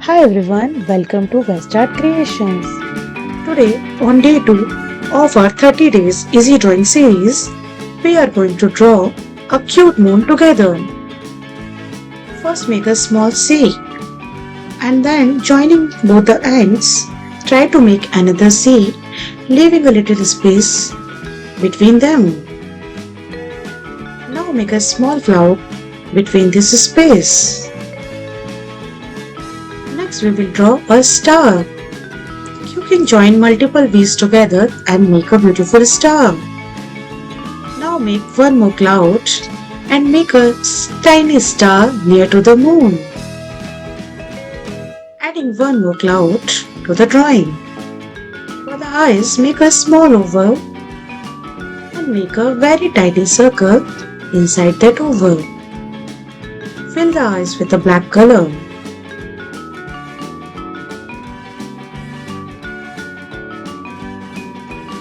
Hi everyone, welcome to Westart Creations. Today, on day 2 of our 30 days easy drawing series, we are going to draw a cute moon together. First, make a small C and then joining both the ends, try to make another C, leaving a little space between them. Now make a small cloud between this space. Next, we will draw a star. You can join multiple V's together and make a beautiful star. Now make one more cloud and make a tiny star near to the moon. Adding one more cloud to the drawing. For the eyes, make a small oval and make a very tiny circle inside that oval. Fill the eyes with a black color.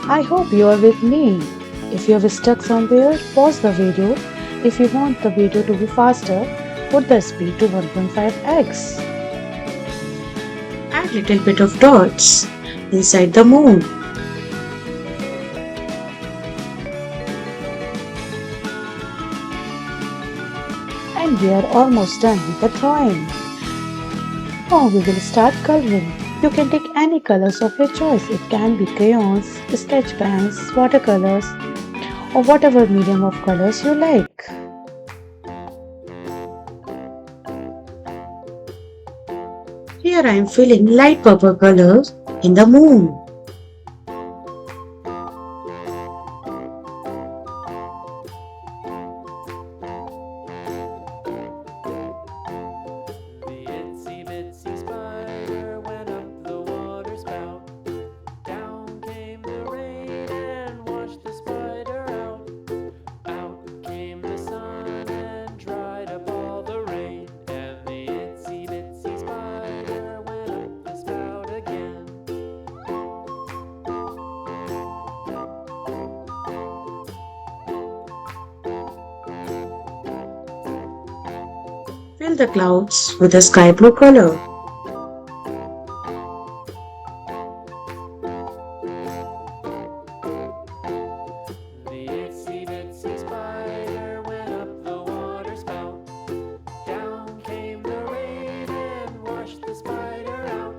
I hope you are with me. If you have stuck somewhere, pause the video. If you want the video to be faster, put the speed to 1.5x. Add little bit of dots inside the moon. And we are almost done with the drawing. Now we will start coloring. You can take any colors of your choice. It can be crayons, sketch pens, watercolors, or whatever medium of colors you like. Here I am filling light purple color in the moon. Fill the clouds with a sky blue color. The itsy bitsy spider went up the water spout. Down came the rain and washed the spider out.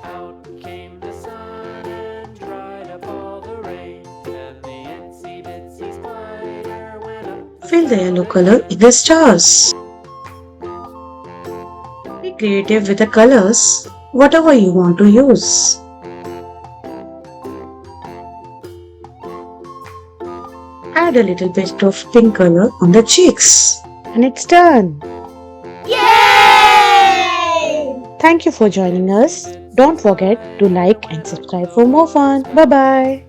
Out came the sun and dried up all the rain. And the itsy bitsy spider went up. Fill the yellow color in the stars. Be creative with the colors, whatever you want to use. Add a little bit of pink color on the cheeks. And it's done. Yay! Thank you for joining us. Don't forget to like and subscribe for more fun. Bye bye.